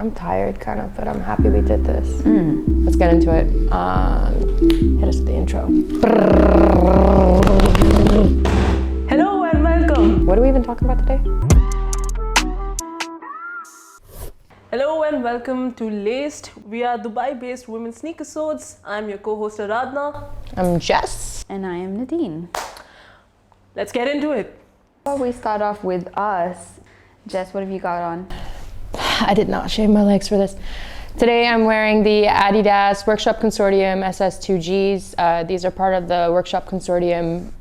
I'm tired kind of, but I'm happy we did this. Let's get into it. Hit us with the intro. Hello and welcome. What are we even talking about today? Hello and welcome to LACED. We are Dubai-based women's sneaker swords. I'm your co-host Aradna. I'm Jess. And I am Nadine. Let's get into it. Before we start off with us, Jess, what have you got on? I did not shave my legs for this. Today I'm wearing the Adidas Workshop Consortium SS2Gs. These are part of the Workshop Consortium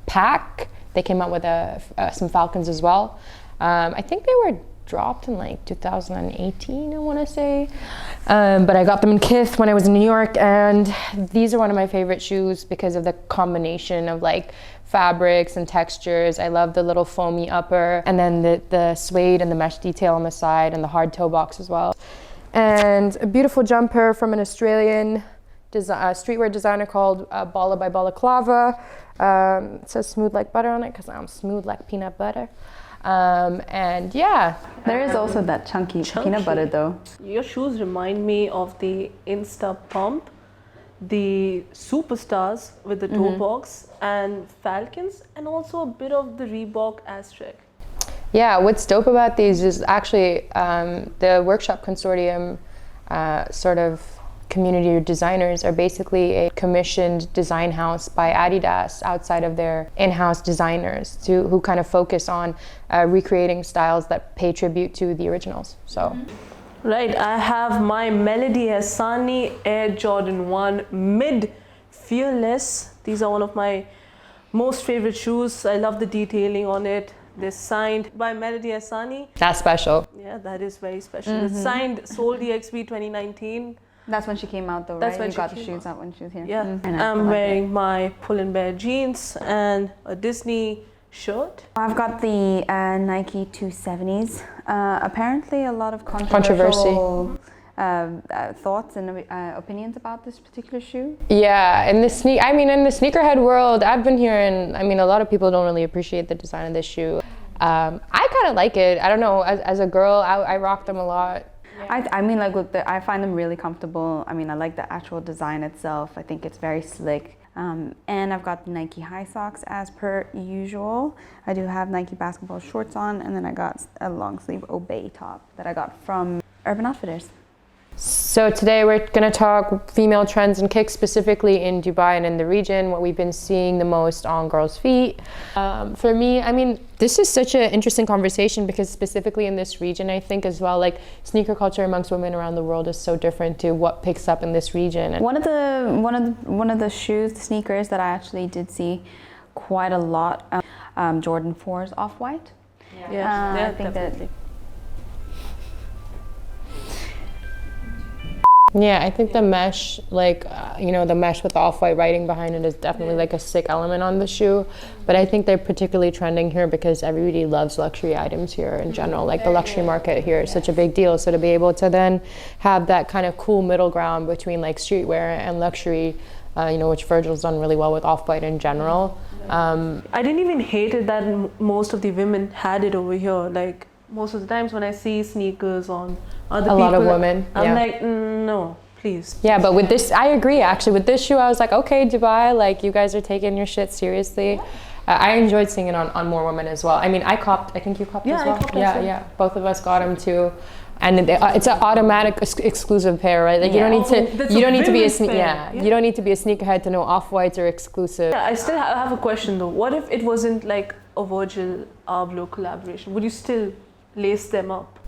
pack. They came out with some Falcons as well. I think they were dropped in like 2018, I want to say. But I got them in Kith when I was in New York, and these are one of my favorite shoes because of the combination of like fabrics and textures. I love the little foamy upper, and then the suede and the mesh detail on the side, and the hard toe box as well. And a beautiful jumper from an Australian streetwear designer called Bala by Balaclava. It says smooth like butter on it because I'm smooth like peanut butter. And yeah. There is also that chunky peanut butter though. Your shoes remind me of the Insta Pump, the Superstars with the toe box, and Falcons, and also a bit of the Reebok Aztec. Yeah, what's dope about these is actually the Workshop Consortium sort of community designers are basically a commissioned design house by Adidas outside of their in-house designers who kind of focus on recreating styles that pay tribute to the originals. So. Right, I have my Melody Ehsani Air Jordan 1 Mid Fearless. These are one of my most favorite shoes. I love the detailing on it. They're signed by Melody Ehsani. That's special. Yeah, that is very special. It's signed Soul DXB 2019. That's when she came out though, That's right? when You she got the came shoes out. out when she was here. Yeah, And I I'm like wearing my Pull and Bear jeans and a Disney shirt. I've got the Nike 270s. Apparently a lot of controversial thoughts and opinions about this particular shoe. Yeah, in the sneakerhead world, I've been hearing, a lot of people don't really appreciate the design of this shoe. I kind of like it. I don't know, as a girl, I rock them a lot. I find them really comfortable. I like the actual design itself. I think it's very slick. And I've got Nike high socks as per usual. I do have Nike basketball shorts on, and then I got a long sleeve Obey top that I got from Urban Outfitters. So today we're going to talk female trends and kicks, specifically in Dubai and in the region, what we've been seeing the most on girls' feet. For me, this is such an interesting conversation because specifically in this region, I think as well, like sneaker culture amongst women around the world is so different to what picks up in this region. One of the shoes, the sneakers that I actually did see quite a lot, Jordan 4s Off-White. Yeah, I think definitely. Yeah, I think the mesh, the mesh with the off-white writing behind it is definitely like a sick element on the shoe. But I think they're particularly trending here because everybody loves luxury items here in general. Like the luxury market here is such a big deal. So to be able to then have that kind of cool middle ground between like streetwear and luxury, which Virgil's done really well with off-white in general. I didn't even hate it that most of the women had it over here. Like most of the times when I see sneakers on other people, a lot of women, I'm like, no, please. Yeah, but with this, I agree actually. With this shoe, I was like, okay, Dubai, like you guys are taking your shit seriously. I enjoyed seeing it on more women as well. I think you copped as well. I copped as well. Yeah, both of us got them too. And it's an automatic exclusive pair, right? Like you don't need to be a sneakerhead to know off-whites are exclusive. Yeah, I still have a question though. What if it wasn't like a Virgil Abloh collaboration? Would you still lace them up?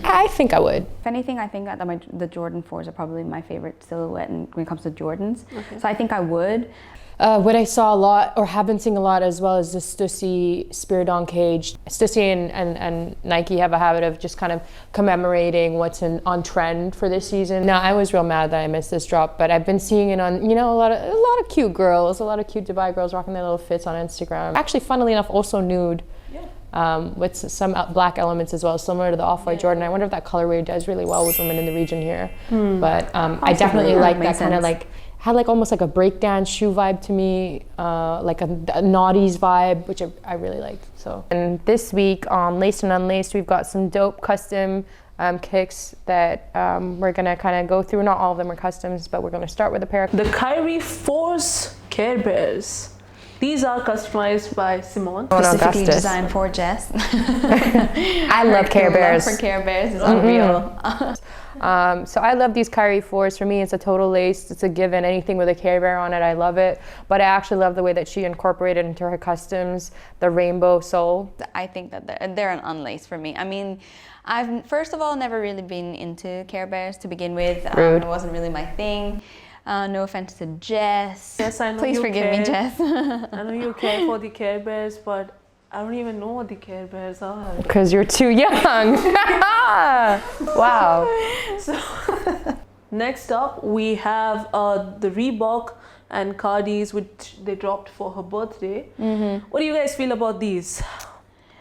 I think I would. If anything, I think that the Jordan 4s are probably my favorite silhouette when it comes to Jordans. Okay. So I think I would. What I saw a lot, or have been seeing a lot as well, is the Stussy Spirit on Cage. Stussy and Nike have a habit of just kind of commemorating what's on trend for this season. Now, I was real mad that I missed this drop, but I've been seeing it on, a lot of cute girls, a lot of cute Dubai girls rocking their little fits on Instagram. Actually, funnily enough, also nude. With some black elements as well, similar to the Off-White Jordan. I wonder if that colorway does really well with women in the region here. But I definitely like that kind of like had like almost like a breakdance shoe vibe to me, like a naughties vibe, which I really liked. So, and this week on Laced and Unlaced, we've got some dope custom kicks that we're gonna kind of go through. Not all of them are customs, but we're gonna start with a pair of The Kyrie Force Care Bears. These are customized by Simone. Specifically designed for Jess. I love Care Bears. Love for Care Bears is unreal. So I love these Kyrie 4s. For me, it's a total lace. It's a given. Anything with a Care Bear on it, I love it. But I actually love the way that she incorporated into her customs the rainbow sole. I think that they're an unlaced for me. I mean, I've first of all never really been into Care Bears to begin with. It wasn't really my thing. No offense to Jess. Yes, I know. Please forgive me, Jess. I know you care for the Care Bears, but I don't even know what the Care Bears are. Because you're too young. Wow. So, next up, we have the Reebok and Cardi's, which they dropped for her birthday. What do you guys feel about these?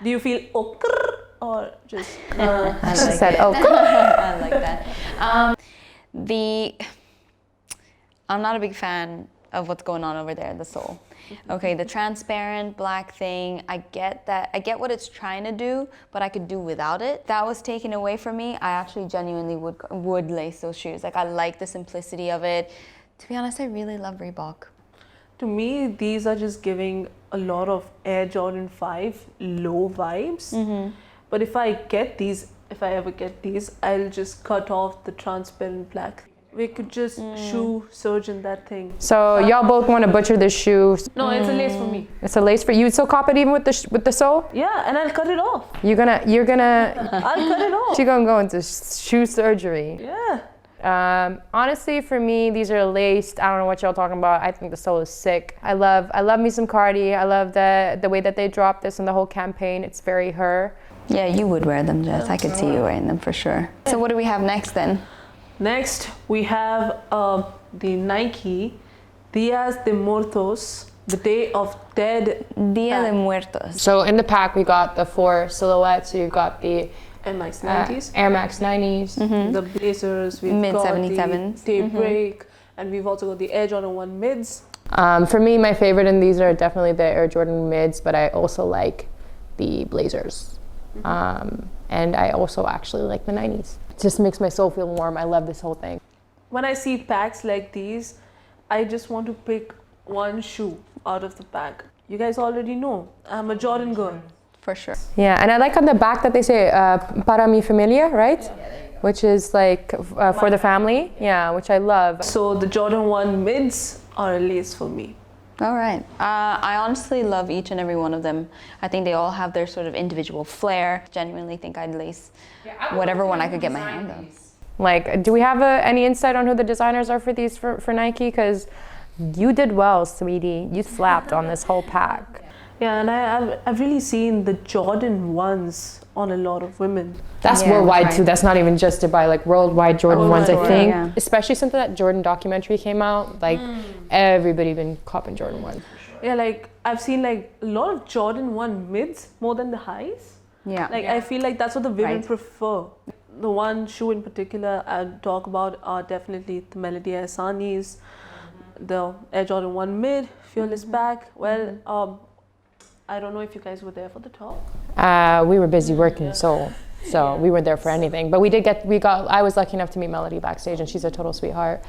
Do you feel okr or just? I She like said, it. "Oh, I like that. I'm not a big fan of what's going on over there, the sole. Okay, the transparent black thing, I get that. I get what it's trying to do, but I could do without it. That was taken away from me. I actually genuinely would lace those shoes. Like, I like the simplicity of it. To be honest, I really love Reebok. To me, these are just giving a lot of Air Jordan 5 low vibes. But if I ever get these, I'll just cut off the transparent black. We could just shoe surgeon that thing. So y'all both want to butcher this shoe. No, it's a lace for me. It's a lace for you. So cop it even with the sole. Yeah, and I'll cut it off. You're gonna. I'll cut it off. She's gonna go into shoe surgery. Yeah. Honestly, for me, these are laced. I don't know what y'all talking about. I think the sole is sick. I love me some Cardi. I love the way that they dropped this and the whole campaign. It's very her. Yeah, you would wear them, Jess. I could see you wearing them for sure. So what do we have next then? Next, we have the Nike Días de Muertos, the Day of Dead. Dia de Muertos. So in the pack, we got the 4 silhouettes. So you've got the Air Max 90s. Air Max 90s. The Blazers. We've Mid got 77s. the Daybreak. And we've also got the Air Jordan 1 mids. For me, my favorite in these are definitely the Air Jordan mids, but I also like the Blazers. And I also actually like the 90s. It just makes my soul feel warm. I love this whole thing. When I see packs like these, I just want to pick one shoe out of the pack. You guys already know, I'm a Jordan girl. For sure. Yeah, and I like on the back that they say para mi familia, right? Which is like for the family. Yeah, which I love. So the Jordan 1 mids are a lace for me. All right. I honestly love each and every one of them. I think they all have their sort of individual flair. Genuinely think I'd lace whatever one I could get my hand on. Like, do we have any insight on who the designers are for these for Nike? Because you did well, sweetie. You slapped on this whole pack. Yeah, and I've really seen the Jordan 1s on a lot of women. That's Yeah, worldwide right. too. That's not even just to buy like worldwide Jordan ones, I Worldwide, think. yeah. Especially since that Jordan documentary came out, like everybody been copping Jordan ones. Yeah, like I've seen like a lot of Jordan 1 mids more than the highs. Yeah. Like I feel like that's what the women Right. prefer. The one shoe in particular I'll talk about are definitely the Melody Ehsani's, the Air Jordan 1 mid, Fearless back. Well, I don't know if you guys were there for the talk. We were busy working, so we weren't there for anything. But I was lucky enough to meet Melody backstage, and she's a total sweetheart.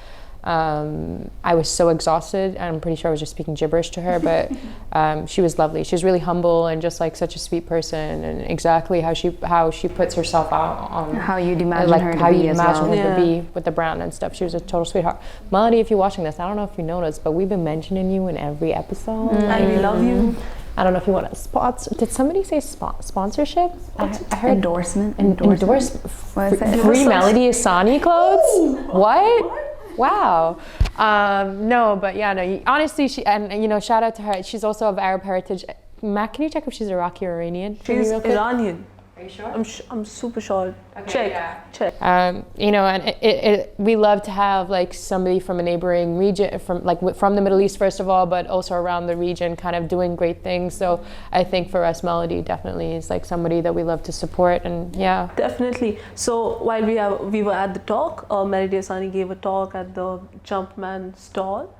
I was so exhausted, and I'm pretty sure I was just speaking gibberish to her, but she was lovely. She was really humble and just like such a sweet person, and exactly how she puts herself out on How you'd imagine like her to how be you as imagine well. her to Yeah. be with the brand and stuff. She was a total sweetheart. Melody, if you're watching this, I don't know if you noticed, but we've been mentioning you in every episode. And we love you. I don't know if you want to sponsor. Did somebody say sponsorship? I heard Endorsement. endorse What is it? free Melody Ehsani clothes. What? Wow. No, but yeah, no. Honestly, shout out to her. She's also of Arab heritage. Matt, can you check if she's Iraqi or Iranian? for me She's real quick? Iranian. Are you sure? I'm super sure. Okay, Check. yeah. Check. You know, and we love to have like somebody from a neighboring region, from the Middle East first of all, but also around the region, kind of doing great things. So I think for us, Melody definitely is like somebody that we love to support, and yeah. Definitely. So while we were at the talk, Melody Ehsani gave a talk at the Jumpman stall.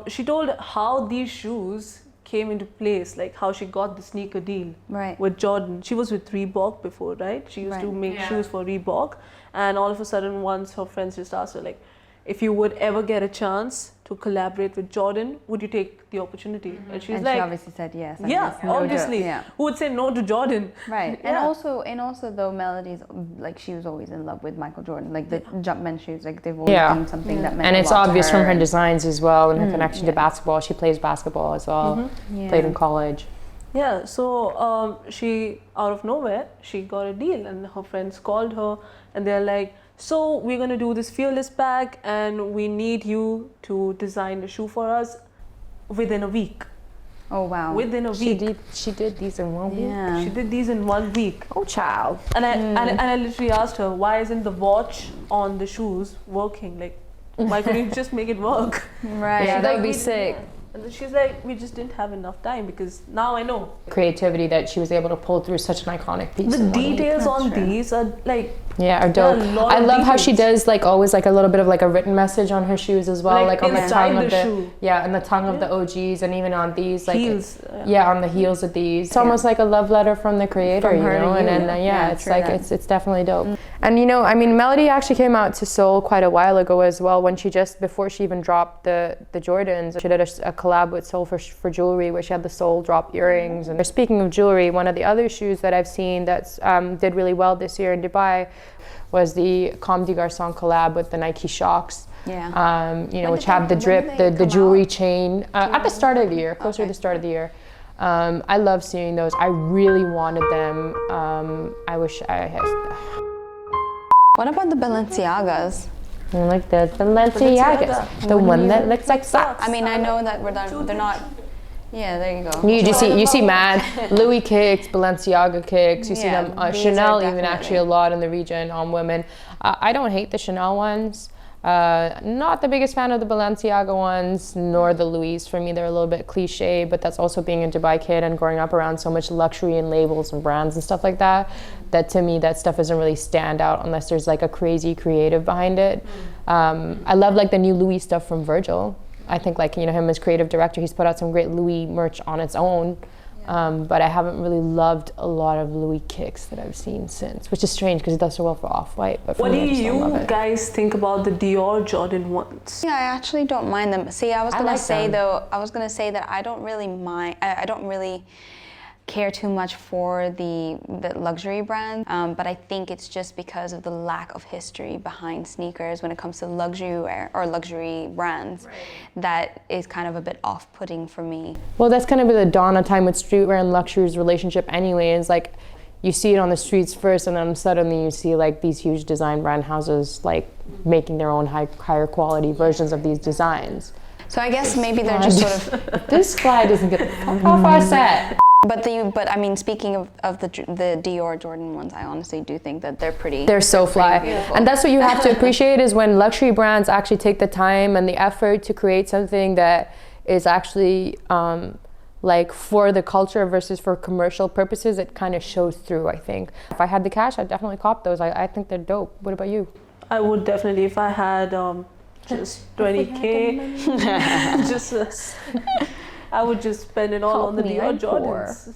She told how these shoes came into place, like how she got the sneaker deal with Jordan. She was with Reebok before, right? She used to make shoes for Reebok, and all of a sudden once her friends just asked her, like, if you would ever get a chance to collaborate with Jordan, would you take the opportunity? And she's like, she obviously said yes. Obviously. Who would say no to Jordan? Right. And also though, Melody's like, she was always in love with Michael Jordan. Like the Jumpman shoes, like they've always been something that meant and a it's lot to obvious her. from her designs as well, and her connection to basketball. She plays basketball as well. Played in college. Yeah, so she, out of nowhere, she got a deal, and her friends called her and they're like, so we're going to do this Fearless pack and we need you to design a shoe for us within a week. Oh wow. Within a week. She did these in 1 week. Yeah. She did these in 1 week. Oh, child. And I literally asked her, why isn't the watch on the shoes working? Like, why couldn't you just make it work? Right. Yeah, that would be We- sick. And then she's like, we just didn't have enough time, because now I know. Creativity that she was able to pull through such an iconic piece. The in 1 week. details on these are like, Yeah, are dope. There are a lot I of love how she details. does like always like a little bit of like a written message on her shoes as well, Like like on the inside tongue of the the shoe. and the tongue of the OGs, and even on these like heels. on the heels of these. It's almost like a love letter from the creator, From you her to know, and you. then Yeah, it's true like that. it's definitely dope. And you know, I mean, Melody actually came out to Seoul quite a while ago as well, when she just before she even dropped the Jordans, she did a collab with Seoul for jewelry, where she had the Seoul drop earrings. And speaking of jewelry, one of the other shoes that I've seen that's did really well this year in Dubai was the Comme des Garçons collab with the Nike Shocks. Yeah. You know, which have the drip, the jewelry chain at the start of the year, closer to the start of the year. I love seeing those. I really wanted them. I wish I had. What about the Balenciagas? I like the Balenciagas, the one that looks like socks. I mean, I know that they're not. Yeah, there you go. You see mad Louis kicks, Balenciaga kicks. You see Yeah, them these Chanel are even actually a lot in the region on women. I don't hate the Chanel ones. Not the biggest fan of the Balenciaga ones, nor the Louis. For me, they're a little bit cliche, but that's also being a Dubai kid and growing up around so much luxury and labels and brands and stuff like that. That to me, that stuff doesn't really stand out unless there's like a crazy creative behind it. I love like the new Louis stuff from Virgil. I think like, you know, him as creative director, he's put out some great Louis merch on its own. But I haven't really loved a lot of Louis kicks that I've seen since, which is strange because it does so well for Off-White. But for what do me, I just don't love you it. guys think about the Dior Jordan ones? Yeah, I actually don't mind them. See, I was gonna like say them. though, I was gonna say that I don't really mind. I don't really care too much for the luxury brand, but I think it's just because of the lack of history behind sneakers when it comes to luxury wear or luxury brands, that is kind of a bit off-putting for me. Well, that's kind of the dawn of time with streetwear and luxury's relationship anyway. It's like you see it on the streets first, and then suddenly you see like these huge design brand houses like making their own higher quality versions of these designs. So I guess maybe they're just sort of. If this fly doesn't get the fuck off our set. But I mean, speaking of the Dior Jordan ones, I honestly do think that They're so fly. beautiful. And that's what you have to appreciate, is when luxury brands actually take the time and the effort to create something that is actually like for the culture versus for commercial purposes. It kind of shows through, I think. If I had the cash, I'd definitely cop those. I think they're dope. What about you? I would definitely, if I had just 20K, just I would just spend it all on the Dior Jordans.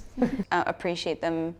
Appreciate them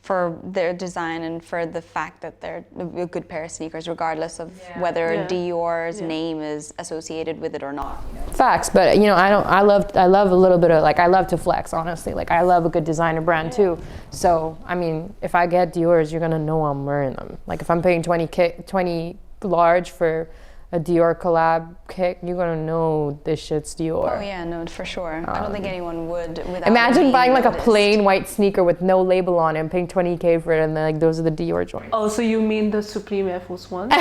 for their design and for the fact that they're a good pair of sneakers, regardless of whether Dior's name is associated with it or not. Facts, but you know, I love a little bit of like, I love to flex, honestly. Like I love a good designer brand too. So I mean, if I get Dior's, you're gonna know I'm wearing them. Like if I'm paying 20 large for a Dior collab kick, you're gonna know this shit's Dior. Oh yeah, no, for sure. I don't think anyone would without Imagine being buying like a noticed. plain white sneaker with no label on it and paying 20K for it, and then like those are the Dior joints. Oh, so you mean the Supreme Air Force Ones?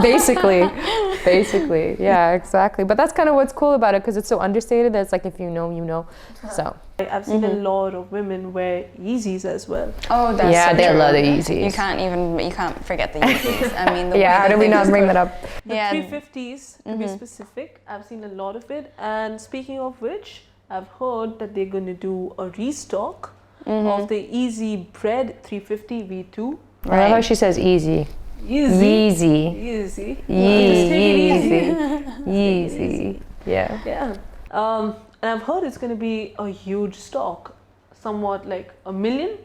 Basically, yeah, exactly. But that's kind of what's cool about it, because it's so understated that it's like, if you know, you know. So I've seen a lot of women wear Yeezys as well. Oh, that's yeah, so they true. love the Yeezys. You can't forget the Yeezys. I mean, the Yeah, how did we not bring that up? The Yeah. 350s, to be specific, I've seen a lot of it. And speaking of which, I've heard that they're going to do a restock of the Yeezy Bread 350 V2. I love how she says easy. Yeezy. Yeezy. Yeezy. Yeezy. Yeah. Yeah. And I've heard it's going to be a huge stock, somewhat like 1 million.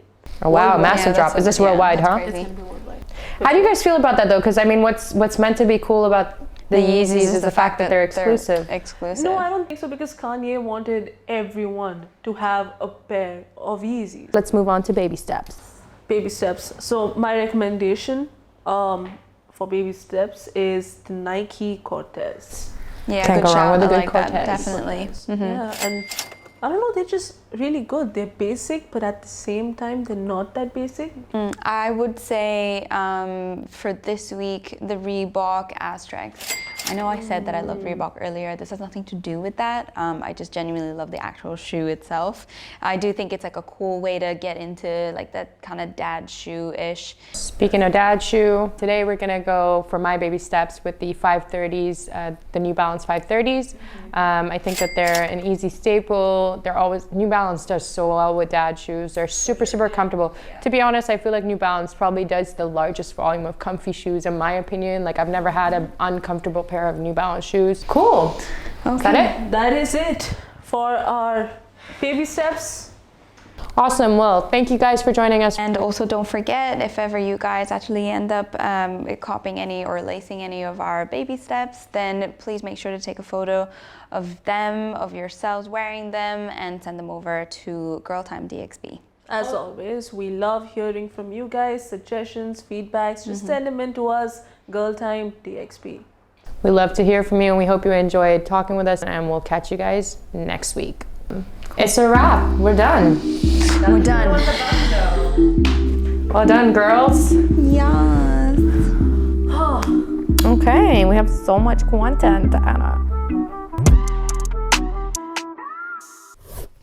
Oh wow, Worldwide. massive Yeah, drop. Is this yeah, worldwide, that's huh? crazy. It's going to be worldwide. How do you guys feel about that though? Because I mean, what's meant to be cool about the Yeezys is the fact that they're exclusive. Exclusive. No, I don't think so, because Kanye wanted everyone to have a pair of Yeezys. Let's move on to baby steps. Baby steps. So my recommendation for baby steps is the Nike Cortez. Yeah, Can't good go wrong shout. with a I good like that, Cortez. definitely. Yeah, and I don't know, they're just really good. They're basic, but at the same time, they're not that basic. I would say for this week, the Reebok Asterix. I know I said that I love Reebok earlier. This has nothing to do with that. I just genuinely love the actual shoe itself. I do think it's like a cool way to get into like that kind of dad shoe-ish. Speaking of dad shoe, today we're gonna go for my baby steps with the 530s, the New Balance 530s. I think that they're an easy staple. They're always, New Balance does so well with dad shoes. They're super, super comfortable. To be honest, I feel like New Balance probably does the largest volume of comfy shoes in my opinion. Like I've never had an uncomfortable pair of New Balance shoes. Cool. Okay. Is that it? That is it for our baby steps. Awesome. Well, thank you guys for joining us. And also don't forget, if ever you guys actually end up copying any or lacing any of our baby steps, then please make sure to take a photo of them, of yourselves wearing them, and send them over to Girltime DXB. As always, we love hearing from you guys, suggestions, feedbacks. Just send them in to us, Girltime DXB. We love to hear from you, and we hope you enjoyed talking with us, and we'll catch you guys next week. It's a wrap. We're done. We're done. Well done, girls. Yes. Okay, we have so much content, Anna.